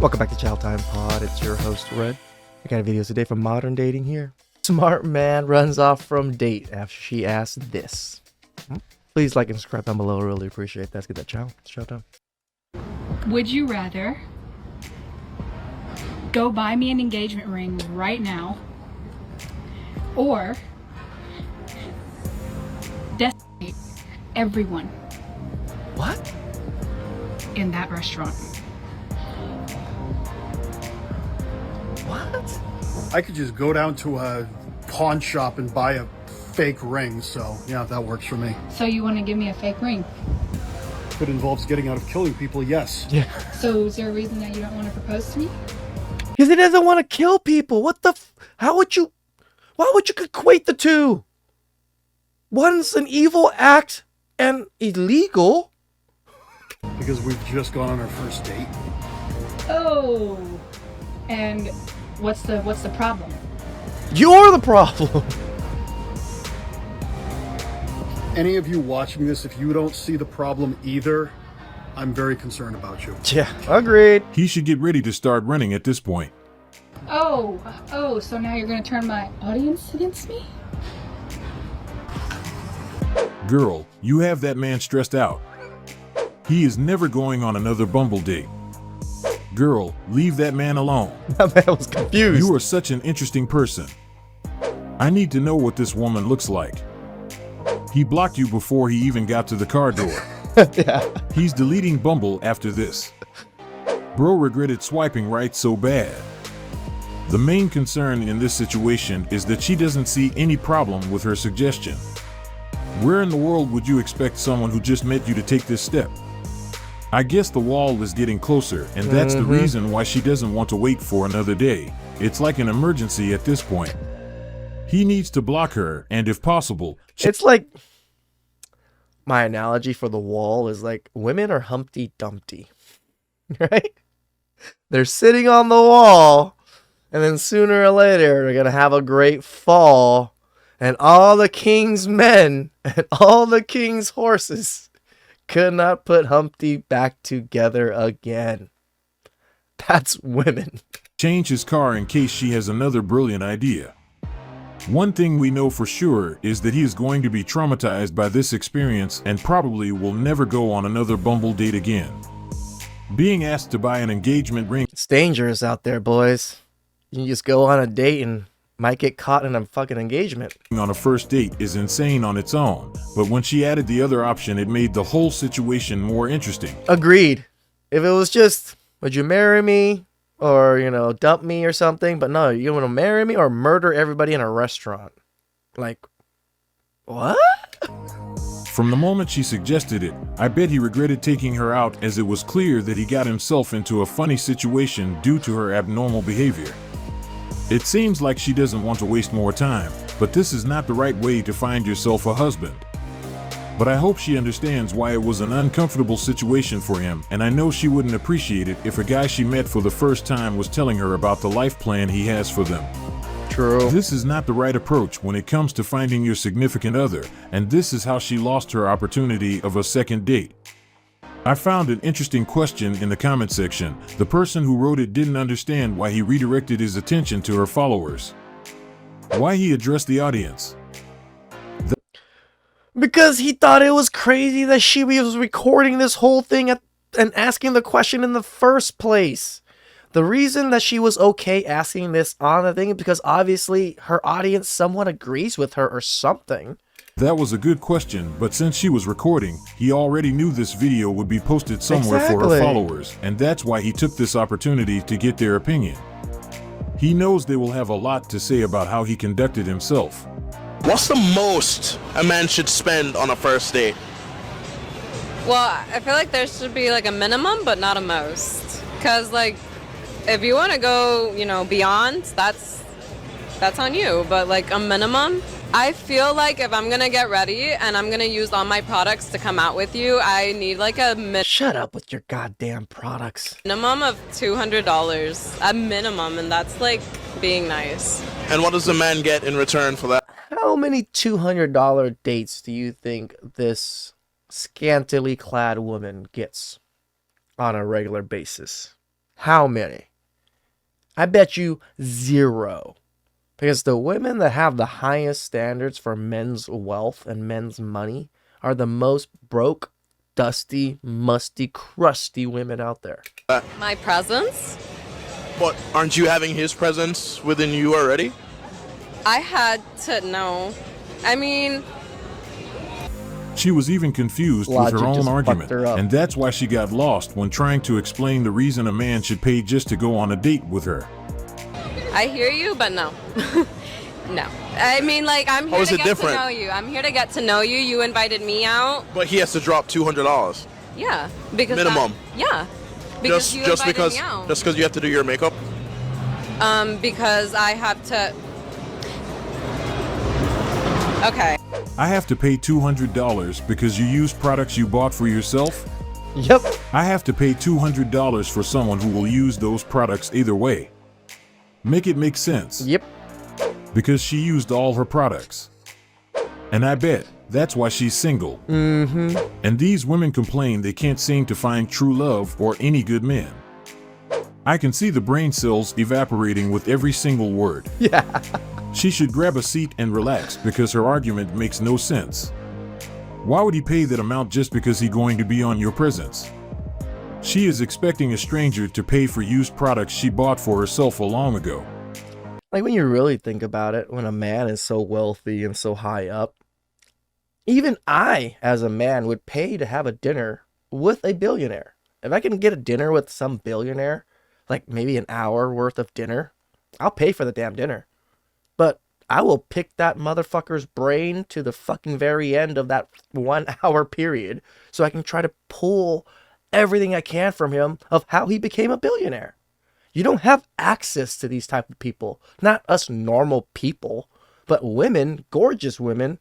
Welcome back to TheChowTimePod. It's your host, Red. I got videos today from modern dating here. Smart man runs off from date after she asked this. Please like and subscribe down below. I really appreciate that. Let's get that chow. It's showtime. Would you rather go buy me an engagement ring right now or decimate everyone What? in that restaurant? What? I could just go down to a pawn shop and buy a fake ring, so yeah, that works for me. So you want to give me a fake ring? If it involves getting out of killing people, yes. Yeah. So is there a reason that you don't want to propose to me? Because he doesn't want to kill people. What the How would you... Why would you equate the two? One's an evil act and illegal. Because we've just gone on our first date. Oh, and what's the problem? You're the problem. Any of you watching this, if you don't see the problem either, I'm very concerned about you. Yeah, agreed. He should get ready to start running at this point. Oh, so now you're gonna turn my audience against me? Girl, you have that man stressed out. He is never going on another Bumble date. Girl, leave that man alone. That man was confused. You are such an interesting person. I need to know what this woman looks like. He blocked you before he even got to the car door. Yeah. He's deleting Bumble after this. Bro regretted swiping right so bad. The main concern in this situation is that she doesn't see any problem with her suggestion. Where in the world would you expect someone who just met you to take this step? I guess the wall is getting closer, and that's the reason why she doesn't want to wait for another day. It's like an emergency at this point. He needs to block her, and if possible, It's like, my analogy for the wall is like women are Humpty Dumpty, right? They're sitting on the wall, and then sooner or later they're gonna have a great fall, and all the king's men and all the king's horses could not put Humpty back together again. That's women. change his car in case she has another brilliant idea. One thing we know for sure is that he is going to be traumatized by this experience and probably will never go on another Bumble date again. Being asked to buy an engagement ring It's dangerous out there, boys. You can just go on a date and might get caught in a fucking engagement. on a first date is insane on its own, but when she added the other option, it made the whole situation more interesting. Agreed. If it was just, would you marry me? Or, dump me or something. But no, you want to marry me or murder everybody in a restaurant. Like, what? From the moment she suggested it, I bet he regretted taking her out, as it was clear that he got himself into a funny situation due to her abnormal behavior. It seems like she doesn't want to waste more time, but this is not the right way to find yourself a husband. But I hope she understands why it was an uncomfortable situation for him, and I know she wouldn't appreciate it if a guy she met for the first time was telling her about the life plan he has for them. True. This is not the right approach when it comes to finding your significant other, and this is how she lost her opportunity of a second date. I found an interesting question in the comment section. The person who wrote it didn't understand why he redirected his attention to her followers. Why he addressed the audience. Because he thought it was crazy that she was recording this whole thing and asking the question in the first place. The reason that she was okay asking this on the thing is because obviously her audience somewhat agrees with her or something. That was a good question, but since she was recording, he already knew this video would be posted somewhere for her Exactly. followers, and that's why he took this opportunity to get their opinion. He knows they will have a lot to say about how he conducted himself. What's the most a man should spend on a first date? Well, I feel like there should be like a minimum, but not a most. Cause like, if you want to go, beyond, that's on you. But like a minimum, I feel like if I'm gonna get ready and I'm gonna use all my products to come out with you, I need like a Shut up with your goddamn products. minimum of $200, a minimum, and that's like being nice. And what does the man get in return for that? How many $200 dates do you think this scantily clad woman gets on a regular basis? How many? I bet you 0. Because the women that have the highest standards for men's wealth and men's money are the most broke, dusty, musty, crusty women out there. My presence? But aren't you having his presence within you already? I had to know. I mean, She was even confused with Logic her own just argument, fucked her up. and that's why she got lost when trying to explain the reason a man should pay just to go on a date with her. I hear you, but no. No. I mean, like, I'm here How is to it get different? to know you. I'm here to get to know you. You invited me out. But he has to drop $200. Yeah. Because Minimum. yeah. Because you Just invited because me out. just because you have to do your makeup? Because I have to. Okay. I have to pay $200 because you used products you bought for yourself? Yep. I have to pay $200 for someone who will use those products either way. Make it make sense. Yep. Because she used all her products. And I bet that's why she's single. Mm-hmm. And these women complain they can't seem to find true love or any good men. I can see the brain cells evaporating with every single word. Yeah. She should grab a seat and relax because her argument makes no sense. Why would he pay that amount just because he's going to be on your presence? She is expecting a stranger to pay for used products she bought for herself a long ago. Like, when you really think about it, when a man is so wealthy and so high up, even I, as a man, would pay to have a dinner with a billionaire. If I can get a dinner with some billionaire, like maybe an hour worth of dinner, I'll pay for the damn dinner. But I will pick that motherfucker's brain to the fucking very end of that 1 hour period so I can try to pull everything I can from him of how he became a billionaire. You don't have access to these type of people. Not us normal people, but women, gorgeous women,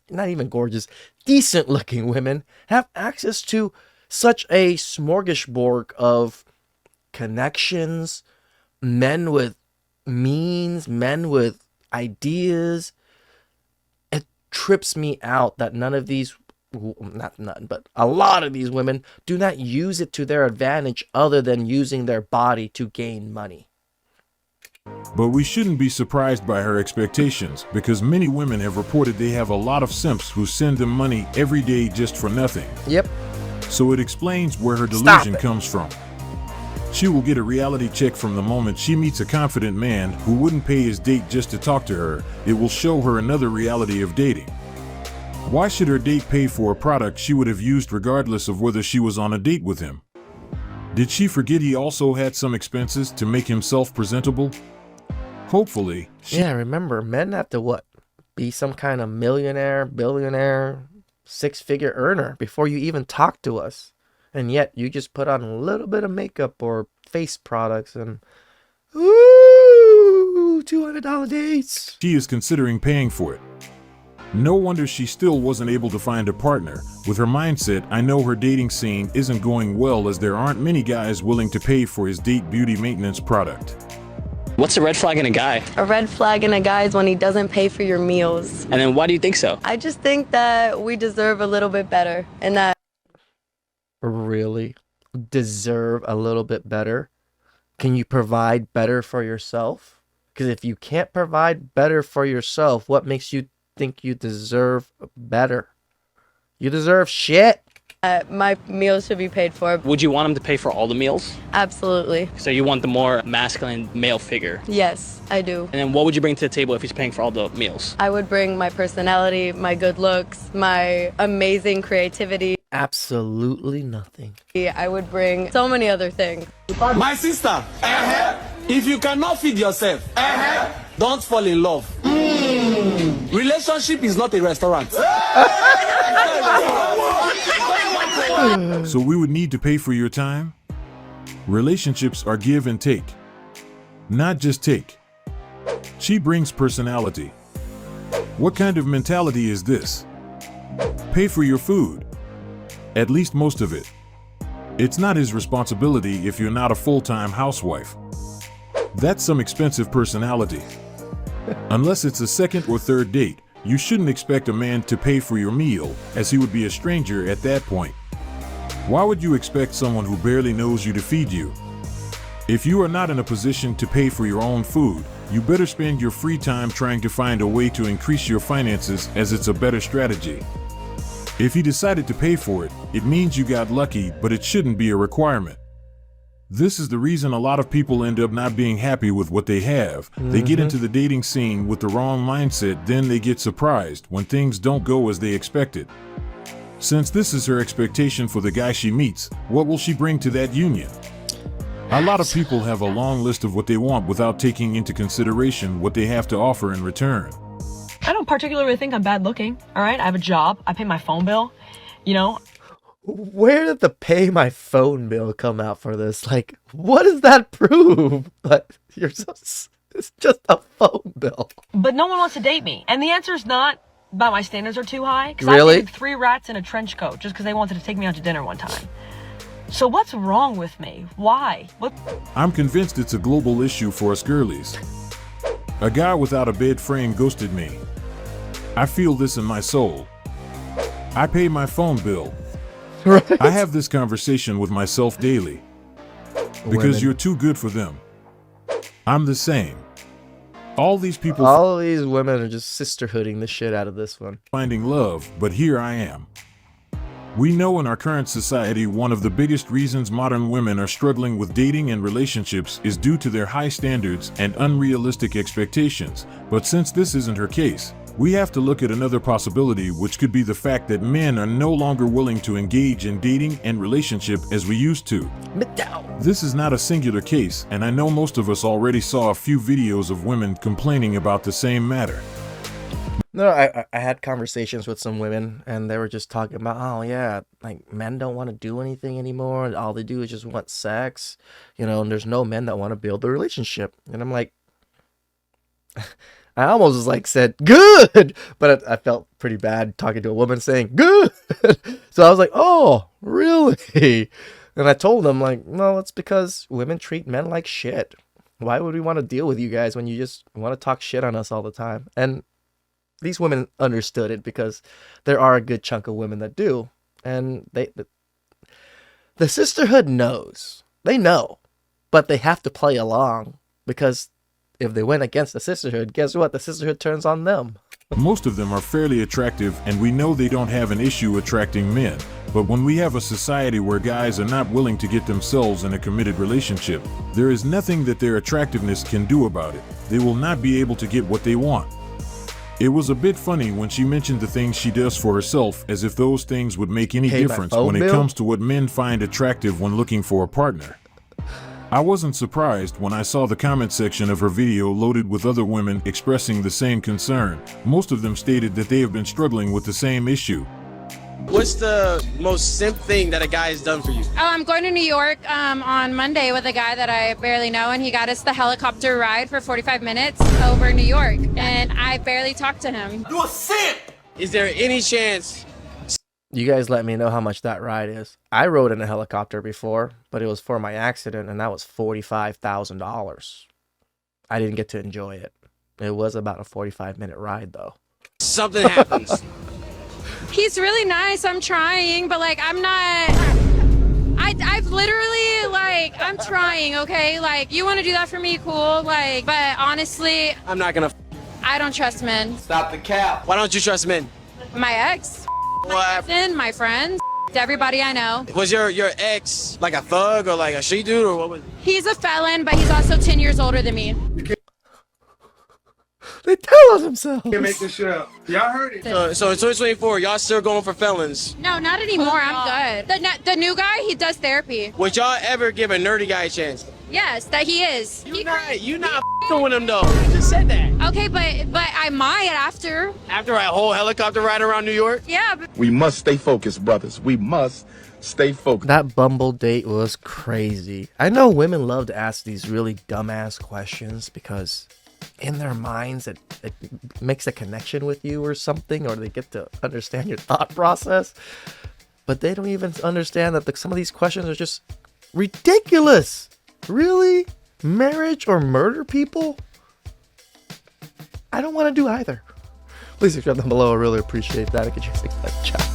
not even gorgeous, decent looking women have access to such a smorgasbord of connections, men with means, men with ideas. It trips me out that none of these, not none, but a lot of these women do not use it to their advantage other than using their body to gain money. But we shouldn't be surprised by her expectations because many women have reported they have a lot of simps who send them money every day just for nothing. Yep. So it explains where her Stop delusion it. comes from. She will get a reality check from the moment she meets a confident man who wouldn't pay his date just to talk to her. It will show her another reality of dating. Why should her date pay for a product she would have used regardless of whether she was on a date with him? Did she forget he also had some expenses to make himself presentable? Hopefully, Yeah, remember, men have to what? Be some kind of millionaire, billionaire, 6-figure earner before you even talk to us. And yet you just put on a little bit of makeup or face products and ooh, $200 dates. she is considering paying for it. No wonder she still wasn't able to find a partner. With her mindset, I know her dating scene isn't going well as there aren't many guys willing to pay for his date beauty maintenance product. What's a red flag in a guy? A red flag in a guy is when he doesn't pay for your meals. And then why do you think so? I just think that we deserve a little bit better and that Really? Deserve a little bit better? Can you provide better for yourself? Because if you can't provide better for yourself, what makes you think you deserve better? You deserve shit. my meals should be paid for. Would you want him to pay for all the meals? Absolutely. So you want the more masculine male figure. Yes, I do. And then what would you bring to the table if he's paying for all the meals? I would bring my personality, my good looks, my amazing creativity. Absolutely nothing. I would bring so many other things. My sister, if you cannot feed yourself, don't fall in love. Relationship is not a restaurant. So we would need to pay for your time? Relationships are give and take, not just take. She brings personality. What kind of mentality is this? Pay for your food. At least most of it. It's not his responsibility if you're not a full-time housewife. That's some expensive personality. Unless it's a second or third date, you shouldn't expect a man to pay for your meal, as he would be a stranger at that point. Why would you expect someone who barely knows you to feed you? If you are not in a position to pay for your own food, you better spend your free time trying to find a way to increase your finances, as it's a better strategy. If he decided to pay for it, it means you got lucky, but it shouldn't be a requirement. This is the reason a lot of people end up not being happy with what they have. They get into the dating scene with the wrong mindset, then they get surprised when things don't go as they expected. Since this is her expectation for the guy she meets, what will she bring to that union? A lot of people have a long list of what they want without taking into consideration what they have to offer in return. I don't particularly think I'm bad looking, all right? I have a job. I pay my phone bill, you know? Where did the pay my phone bill come out for this? Like, what does that prove? But it's just a phone bill. But no one wants to date me. And the answer is not that my standards are too high. Really? I dated 3 rats in a trench coat just because they wanted to take me out to dinner one time. So what's wrong with me? Why? I'm convinced it's a global issue for us girlies. A guy without a bed frame ghosted me. I feel this in my soul. I pay my phone bill. Right? I have this conversation with myself daily. Because Women. you're too good for them. I'm the same. All these people All of these women are just sisterhooding the shit out of this one. finding love, but here I am. We know in our current society one of the biggest reasons modern women are struggling with dating and relationships is due to their high standards and unrealistic expectations. But since this isn't her case, we have to look at another possibility, which could be the fact that men are no longer willing to engage in dating and relationship as we used to. This is not a singular case, and I know most of us already saw a few videos of women complaining about the same matter. No, I had conversations with some women, and they were just talking about, oh yeah, like men don't want to do anything anymore. All they do is just want sex, you know, and there's no men that want to build a relationship. And I'm like, I almost was like said, good, but I felt pretty bad talking to a woman saying, good. So I was like, oh, really? And I told them, like, no, it's because women treat men like shit. Why would we want to deal with you guys when you just want to talk shit on us all the time? And these women understood it because there are a good chunk of women that do. And the sisterhood knows. They know. But they have to play along because if they went against the sisterhood, guess what? The sisterhood turns on them. Most of them are fairly attractive, and we know they don't have an issue attracting men. But when we have a society where guys are not willing to get themselves in a committed relationship, there is nothing that their attractiveness can do about it. They will not be able to get what they want. It was a bit funny when she mentioned the things she does for herself, as if those things would make any Pay my difference phone when it bill? comes to what men find attractive when looking for a partner. I wasn't surprised when I saw the comment section of her video loaded with other women expressing the same concern. Most of them stated that they have been struggling with the same issue. What's the most simp thing that a guy has done for you? Oh, I'm going to New York on Monday with a guy that I barely know, and he got us the helicopter ride for 45 minutes over New York, and I barely talked to him. You a simp! Is there any chance? You guys let me know how much that ride is. I rode in a helicopter before, but it was for my accident, and that was $45,000. I didn't get to enjoy it. It was about a 45-minute ride, though. Something happens. He's really nice. I'm trying, but like I'm not. I've literally like I'm trying. Okay, like you want to do that for me, cool. Like, but honestly, I'm not gonna. I don't trust men. Stop the cap. Why don't you trust men? My ex, What? my friends, everybody I know. Was your ex like a thug or like a street dude or what was? He's a felon, but he's also 10 years older than me. They tell on themselves. Can't make this shit up. Y'all heard it. So in 2024, y'all still going for felons? No, not anymore. I'm good. The new guy, he does therapy. Would y'all ever give a nerdy guy a chance? Yes, that he is. You not f***ing with him though. You just said that. Okay, but I might after. After a whole helicopter ride around New York? Yeah. But We must stay focused, brothers. We must stay focused. That Bumble date was crazy. I know women love to ask these really dumbass questions because in their minds it makes a connection with you or something, or they get to understand your thought process. But they don't even understand that some of these questions are just ridiculous. Really? Marriage or murder people? I don't want to do either. Please subscribe down below. I really appreciate that. I could just take that chat.